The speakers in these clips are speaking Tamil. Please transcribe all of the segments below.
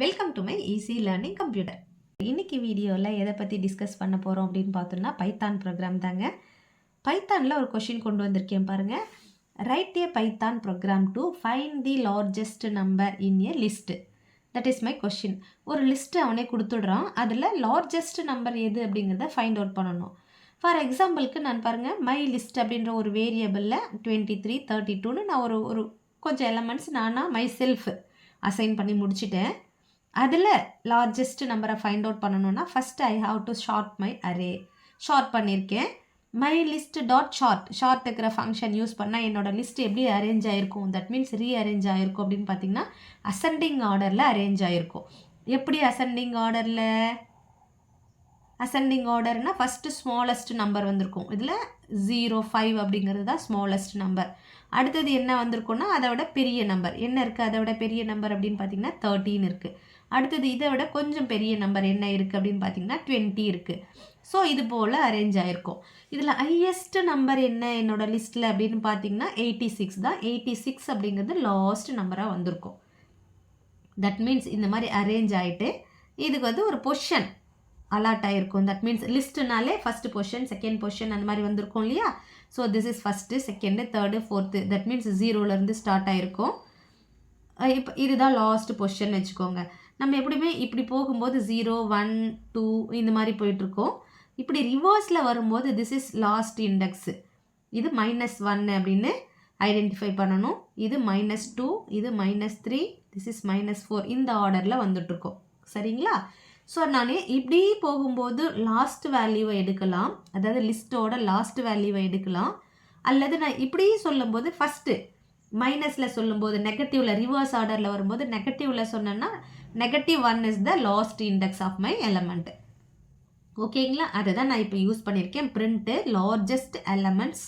Welcome to my easy learning computer. இன்னைக்கு வீடியோவில் எதை பற்றி டிஸ்கஸ் பண்ண போகிறோம் அப்படின்னு பார்த்தோம்னா பைத்தான் ப்ரோக்ராம் தாங்க. பைத்தானில் ஒரு கொஷின் கொண்டு வந்திருக்கேன் பாருங்கள். Write a Python program to find the largest number in a list. That is my question. ஒரு லிஸ்ட்டு அவனே கொடுத்துடுறான். அதில் லார்ஜஸ்ட் நம்பர் எது அப்படிங்கிறத ஃபைண்ட் அவுட் பண்ணணும். ஃபார் எக்ஸாம்பிளுக்கு நான் பாருங்கள், மை லிஸ்ட் அப்படின்ற ஒரு வேரியபிளில் 23, 32ன்னு நான் ஒரு கொஞ்சம் எலமெண்ட்ஸ் நானாக மை செல்ஃப் அசைன் பண்ணி முடிச்சுட்டேன். அதில் லார்ஜஸ்ட் நம்பரை ஃபைண்ட் அவுட் பண்ணணுன்னா first I have to short my array. Short பண்ணியிருக்கேன். மை லிஸ்ட் டாட் ஷார்ட் இருக்கிற ஃபங்க்ஷன் யூஸ் பண்ணால் என்னோடய லிஸ்ட் எப்படி அரேஞ்ச் ஆகிருக்கும், தட் மீன்ஸ் ரீஅரேஞ்ச் ஆகிருக்கும் அப்படின்னு பார்த்தீங்கன்னா அசெண்டிங் ஆர்டரில் அரேஞ்ச் ஆகிருக்கும். எப்படி அசெண்டிங் ஆர்டரில்? அசெண்டிங் ஆர்டர்னால் ஃபஸ்ட்டு ஸ்மாலஸ்ட் நம்பர் வந்திருக்கும். இதில் 0, 5 அப்படிங்கிறது தான் ஸ்மாலஸ்ட் நம்பர். அடுத்தது என்ன வந்திருக்குன்னா அதை விட பெரிய நம்பர் என்ன இருக்குது, அதை விட பெரிய நம்பர் அப்படின்னு பார்த்தீங்கன்னா 13 இருக்குது. அடுத்தது இதை விட கொஞ்சம் பெரிய நம்பர் என்ன இருக்குது அப்படின்னு பார்த்தீங்கன்னா 20 இருக்குது. ஸோ இது போல் அரேஞ்ச் ஆகிருக்கும். இதில் ஹையஸ்ட் நம்பர் என்ன என்னோடய லிஸ்ட்டில் அப்படின்னு பார்த்தீங்கன்னா 86 தான். 86 அப்படிங்கிறது லாஸ்ட் நம்பராக வந்திருக்கும். தட் மீன்ஸ் இந்த மாதிரி அரேஞ்ச் ஆகிட்டு இதுக்கு வந்து ஒரு பொசிஷன் அலாட் ஆகிருக்கும். தட் மீன்ஸ் லிஸ்ட்டுனாலே ஃபஸ்ட்டு பொசிஷன், செகண்ட் பொசிஷன் அந்த மாதிரி வந்திருக்கும் இல்லையா. So this is first, second, third, fourth. That means 0லேருந்து ஸ்டார்ட் ஆகிருக்கும். இப்போ இதுதான் லாஸ்ட் பொசிஷன் வச்சுக்கோங்க. நம்ம எப்படியுமே இப்படி போகும்போது 0, 1, 2 இந்த மாதிரி போயிட்டுருக்கோம். இப்படி ரிவர்ஸில் வரும்போது திஸ் இஸ் லாஸ்ட் இண்டெக்ஸு. இது -1 அப்படின்னு ஐடென்டிஃபை பண்ணணும். இது -2, இது -3, திஸ் இஸ் -4. இந்த ஆர்டரில் வந்துட்டுருக்கோம். சரிங்களா? ஸோ நான் இப்படி போகும்போது லாஸ்ட் வேல்யூவை எடுக்கலாம், அதாவது லிஸ்ட்டோட லாஸ்ட் வேல்யூவை எடுக்கலாம். அல்லது நான் இப்படி சொல்லும்போது ஃபஸ்ட்டு மைனஸில் சொல்லும்போது நெகட்டிவில் ரிவர்ஸ் ஆர்டரில் வரும்போது நெகட்டிவில் சொன்னேன்னா -1 is the last index of my element. ஓகேங்களா? அதை தான் நான் இப்போ யூஸ் பண்ணியிருக்கேன். பிரிண்ட்டு லார்ஜஸ்ட் எலமெண்ட்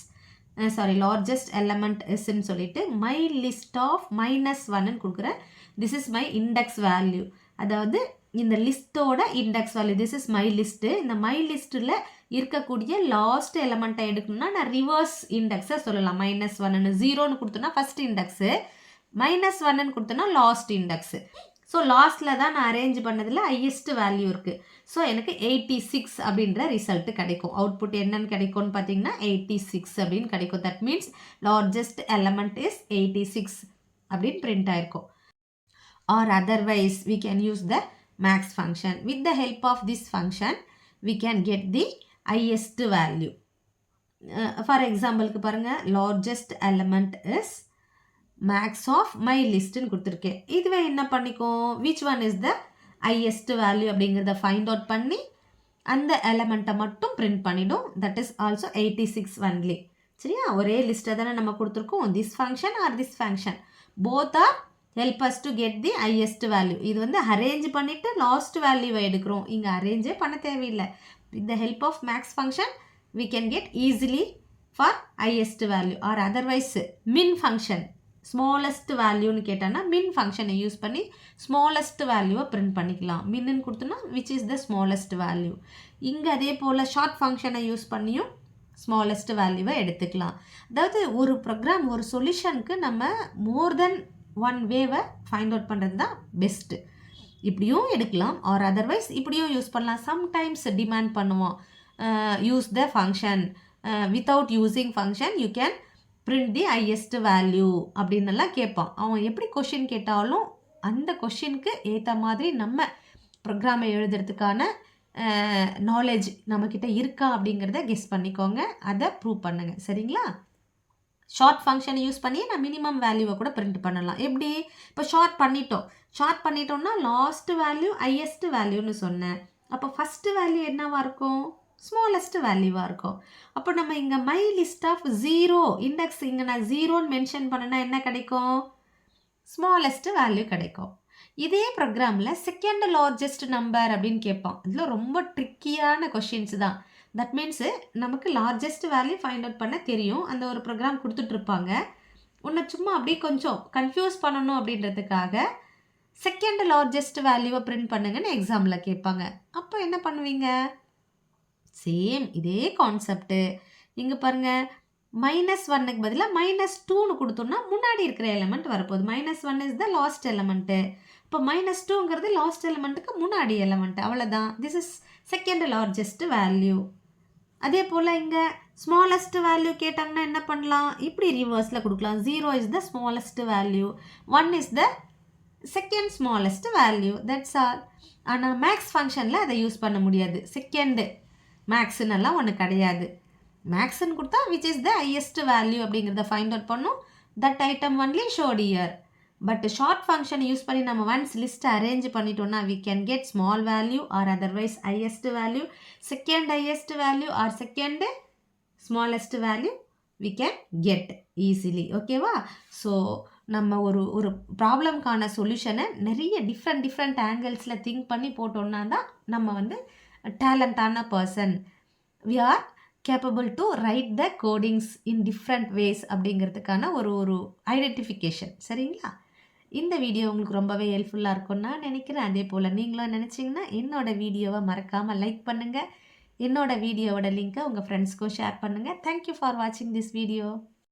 இஸ்ன்னு சொல்லிட்டு மை லிஸ்ட் ஆஃப் -1ன்னு கொடுக்குறேன். This is my index value. அதாவது இந்த லிஸ்ட்டோட index value. This is my list. இந்த மை லிஸ்ட்டில் இருக்கக்கூடிய லாஸ்ட் எலமெண்ட்டை எடுக்கணும்னா நான் ரிவர்ஸ் இண்டெக்ஸை சொல்லலாம். -1ன்னு 0ன்னு கொடுத்தோன்னா ஃபஸ்ட் இண்டெக்ஸு, -1ன்னு கொடுத்தோன்னா லாஸ்ட் இண்டெக்ஸு. ஸோ லாஸ்ட்டில் தான் நான் அரேஞ்ச் பண்ணதில் ஹையஸ்ட் வேல்யூ இருக்குது. ஸோ எனக்கு 86 அப்படின்ற ரிசல்ட்டு கிடைக்கும். அவுட்புட் என்னன்னு கிடைக்கும்னு பார்த்தீங்கன்னா 86 அப்படின்னு கிடைக்கும். That means largest element is 86 அப்படின்னு பிரிண்ட் ஆயிருக்கும். Or otherwise we can use the max function. With the help of this function we can get the highest value. For example பாருங்கள், largest element is max of my listன்னு கொடுத்துருக்கேன். இதுவே என்ன பண்ணிக்கும், which one is the highest value அப்படிங்கிறத ஃபைண்ட் அவுட் பண்ணி அந்த எலமெண்ட்டை மட்டும் பிரிண்ட் பண்ணிடும். That is also 86 only. சரியா? ஒரே லிஸ்ட்டை தானே நம்ம கொடுத்துருக்கோம். This function or this function both are help us to get the highest value. இது வந்து அரேஞ்ச் பண்ணிவிட்டு லாஸ்ட் வேல்யூவை எடுக்கிறோம். இங்கே அரேஞ்சே பண்ண தேவையில்லை. with the help of max function we can get easily for highest value. or otherwise min function, smallest வேல்யூன்னு கேட்டான்னா மின் ஃபங்க்ஷனை யூஸ் பண்ணி ஸ்மாலஸ்ட் வேல்யூவை பிரிண்ட் பண்ணிக்கலாம். மின்னு கொடுத்தோன்னா which is the smallest value. இங்கே அதே போல் ஷார்ட் ஃபங்க்ஷனை யூஸ் பண்ணியும் ஸ்மாலஸ்ட் வேல்யூவை எடுத்துக்கலாம். அதாவது ஒரு ப்ரோக்ராம், ஒரு சொல்யூஷனுக்கு நம்ம மோர் தென் ஒன் வேவை ஃபைண்ட் அவுட் பண்ணுறது தான் பெஸ்ட்டு. இப்படியும் எடுக்கலாம், ஆர் அதர்வைஸ் இப்படியும் யூஸ் பண்ணலாம். சம்டைம்ஸ் டிமாண்ட் பண்ணுவோம், use the function, without using function you can print the highest value அப்படின்னெல்லாம் கேட்பான். அவன் எப்படி கொஷின் கேட்டாலும் அந்த கொஷினுக்கு ஏற்ற மாதிரி நம்ம ப்ரோக்ராமை எழுதுறதுக்கான நாலேஜ் நம்மக்கிட்ட இருக்கா அப்படிங்கிறத கெஸ் பண்ணிக்கோங்க. அதை ப்ரூவ் பண்ணுங்கள். சரிங்களா? ஷார்ட் ஃபங்க்ஷனை யூஸ் பண்ணி நான் மினிமம் வேல்யூவை கூட பிரிண்ட் பண்ணலாம். எப்படி? இப்போ ஷார்ட் பண்ணிட்டோம்னா லாஸ்ட் வேல்யூ ஹையஸ்ட் வேல்யூன்னு சொன்னேன். அப்போ ஃபஸ்ட்டு வேல்யூ என்னவாக இருக்கும்? ஸ்மாலஸ்ட் வேல்யூவாக இருக்கும். அப்போ நம்ம இங்கே மை லிஸ்ட் ஆஃப் 0 இண்டெக்ஸ், இங்கே நான் 0ன்னு மென்ஷன் பண்ணேன்னா என்ன கிடைக்கும்? ஸ்மாலஸ்ட் வேல்யூ கிடைக்கும். இதே ப்ரோக்ராமில் செகண்ட் லார்ஜஸ்ட் நம்பர் அப்படின்னு கேட்பான். இதில் ரொம்ப ட்ரிக்கியான கொஷின்ஸ் தான். தட் மீன்ஸு நமக்கு லார்ஜஸ்ட் வேல்யூ ஃபைண்ட் அவுட் பண்ண தெரியும். அந்த ஒரு ப்ரோக்ராம் கொடுத்துட்ருப்பாங்க. உன்னை சும்மா அப்படியே கொஞ்சம் கன்ஃபியூஸ் பண்ணணும் அப்படின்றதுக்காக செகண்ட் லார்ஜஸ்ட் வேல்யூவை பிரிண்ட் பண்ணுங்கன்னு எக்ஸாமில் கேட்பாங்க. அப்போ என்ன பண்ணுவீங்க? சேம் இதே கான்செப்ட்டு. இங்கே பாருங்கள், -1க்கு பதிலாக -2ன்னு கொடுத்தோம்னா முன்னாடி இருக்கிற எலமெண்ட் வரப்போகுது. -1 இஸ் த லாஸ்ட் எலமெண்ட்டு. இப்போ -2ங்கிறது லாஸ்ட் எலிமெண்ட்டுக்கு முன்னாடி எலிமெண்ட், அவ்வளோதான். This is second largest value. அதே போல் இங்கே ஸ்மாலஸ்ட் வேல்யூ கேட்டாங்கன்னா என்ன பண்ணலாம், இப்படி ரிவர்ஸில் கொடுக்கலாம். 0 is the smallest value, 1 is the second smallest value, that's all. ஆனால் மேக்ஸ் ஃபங்க்ஷனில் அதை யூஸ் பண்ண முடியாது. செகண்டு மேக்ஸுன்னெல்லாம் ஒன்று கிடையாது. மேக்ஸ்ன்னு கொடுத்தா which is the highest value அப்படிங்கிறத ஃபைண்ட் அவுட் பண்ணோம். That item only showed here. But sort function use பண்ணி நம்ம ஒன்ஸ் லிஸ்ட்டை அரேஞ்ச் பண்ணிட்டோம்னா we can get small value or otherwise highest value, second highest value or second smallest value we can get easily. ஓகேவா? ஸோ நம்ம ஒரு ப்ராப்ளம்கான சொல்யூஷனை நிறைய டிஃப்ரெண்ட் ஆங்கிள்ஸில் திங்க் பண்ணி போட்டோம்னா தான் நம்ம வந்து டேலண்டான person. we are capable to write the codings in different ways அப்படிங்கிறதுக்கான ஒரு ஐடென்டிஃபிகேஷன். சரிங்களா? இந்த வீடியோ உங்களுக்கு ரொம்பவே ஹெல்ப்ஃபுல்லாக இருக்கும்னு நான் நினைக்கிறேன். அதே போல் நீங்களும் நினச்சிங்கன்னா என்னோடய வீடியோவை மறக்காமல் லைக் பண்ணுங்கள். என்னோடய வீடியோவோட லிங்க்கை உங்கள் ஃப்ரெண்ட்ஸ்க்கும் ஷேர் பண்ணுங்கள். தேங்க்யூ ஃபார் வாட்சிங் திஸ் வீடியோ.